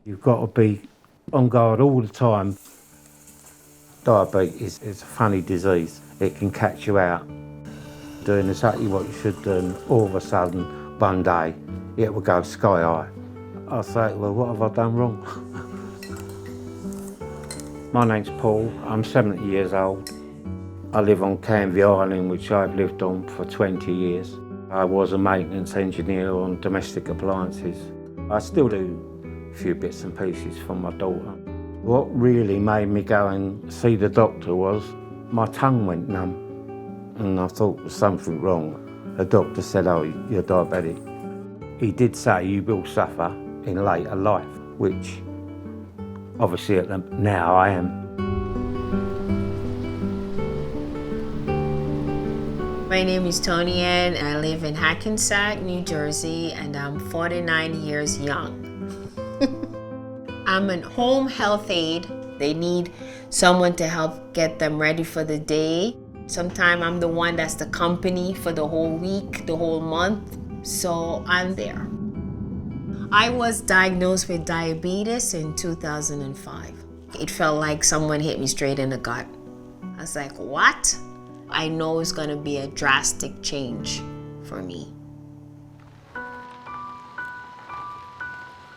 You've got to be on guard all the time. Diabetes is a funny disease. It can catch you out doing exactly what you should do, and all of a sudden, one day, it will go sky high. I say, well, what have I done wrong? My name's Paul, I'm 70 years old. I live on Canvey Island, which I've lived on for 20 years. I was a maintenance engineer on domestic appliances. I still do a few bits and pieces for my daughter. What really made me go and see the doctor was my tongue went numb, and I thought there was something wrong. The doctor said, oh, you're diabetic. He did say you will suffer in later life, which obviously now I am. My name is Tony Ann, and I live in Hackensack, New Jersey, and I'm 49 years young. I'm a home health aide. They need someone to help get them ready for the day. Sometimes I'm the one that's the company for the whole week, the whole month, so I'm there. I was diagnosed with diabetes in 2005. It felt like someone hit me straight in the gut. I was like, what? I know it's gonna be a drastic change for me.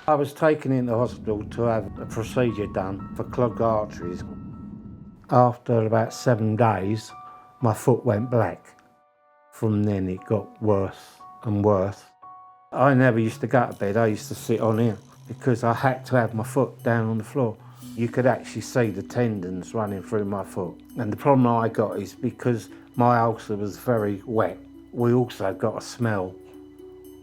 I was taken into hospital to have a procedure done for clogged arteries. After about 7 days, my foot went black. From then it got worse and worse. I never used to go to bed, I used to sit on here because I had to have my foot down on the floor. You could actually see the tendons running through my foot. And the problem I got is because my ulcer was very wet, we also got a smell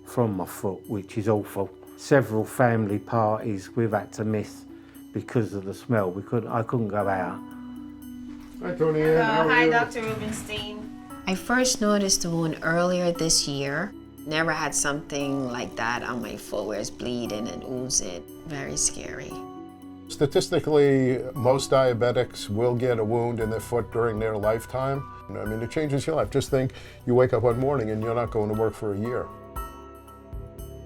from my foot, which is awful. Several family parties we've had to miss because of the smell. I couldn't go out. Hi, Tony Ann. How are you? Dr. Rubenstein. I first noticed the wound earlier this year. Never had something like that on my foot where it's bleeding and oozing. Very scary. Statistically, most diabetics will get a wound in their foot during their lifetime. I mean, it changes your life. Just think you wake up one morning and you're not going to work for a year.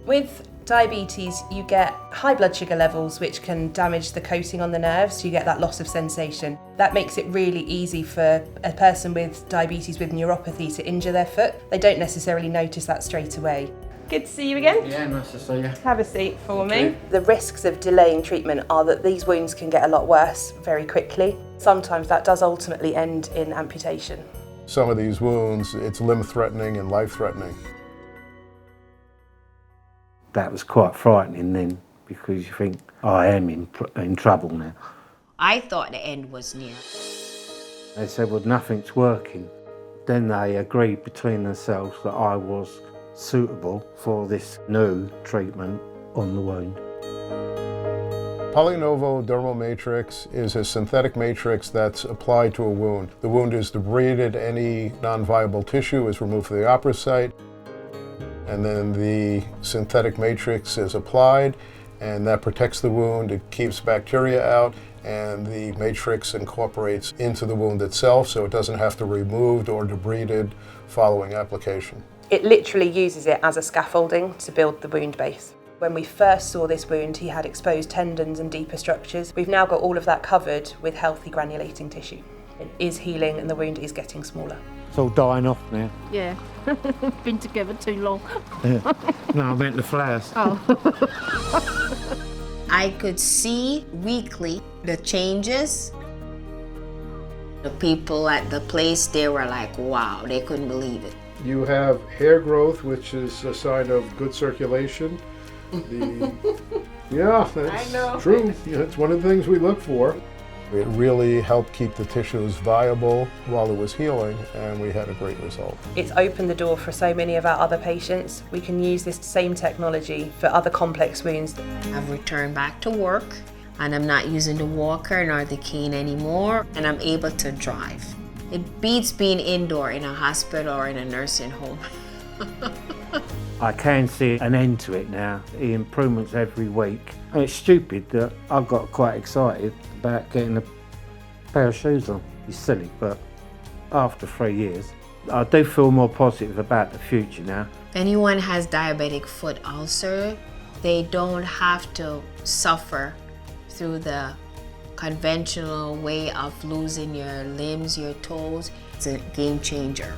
With diabetes, you get high blood sugar levels, which can damage the coating on the nerves. You get that loss of sensation. That makes it really easy for a person with diabetes with neuropathy to injure their foot. They don't necessarily notice that straight away. Good to see you again. Yeah, nice to see you. Have a seat for me. The risks of delaying treatment are that these wounds can get a lot worse very quickly. Sometimes that does ultimately end in amputation. Some of these wounds, it's limb-threatening and life-threatening. That was quite frightening then, because you think, I am in trouble now. I thought the end was near. They said, well, nothing's working. Then they agreed between themselves that I was suitable for this new treatment on the wound. Polynovo dermal matrix is a synthetic matrix that's applied to a wound. The wound is debrided, any non-viable tissue is removed from the operative site, and then the synthetic matrix is applied, and that protects the wound, it keeps bacteria out, and the matrix incorporates into the wound itself, so it doesn't have to be removed or debrided following application. It literally uses it as a scaffolding to build the wound base. When we first saw this wound, he had exposed tendons and deeper structures. We've now got all of that covered with healthy granulating tissue. It is healing and the wound is getting smaller. It's all dying off now. Yeah, been together too long. Yeah. No, I meant the flowers. Oh. I could see weekly the changes. The people at the place, they were like, wow, they couldn't believe it. You have hair growth, which is a sign of good circulation. Yeah, that's true. Yeah, it's one of the things we look for. It really helped keep the tissues viable while it was healing, and we had a great result. It's opened the door for so many of our other patients. We can use this same technology for other complex wounds. I've returned back to work, and I'm not using the walker nor the cane anymore, and I'm able to drive. It beats being indoor in a hospital or in a nursing home. I can see an end to it now, the improvements every week. And it's stupid that I got quite excited about getting a pair of shoes on. It's silly, but after 3 years, I do feel more positive about the future now. If anyone has diabetic foot ulcer, they don't have to suffer through the conventional way of losing your limbs, your toes. It's a game changer.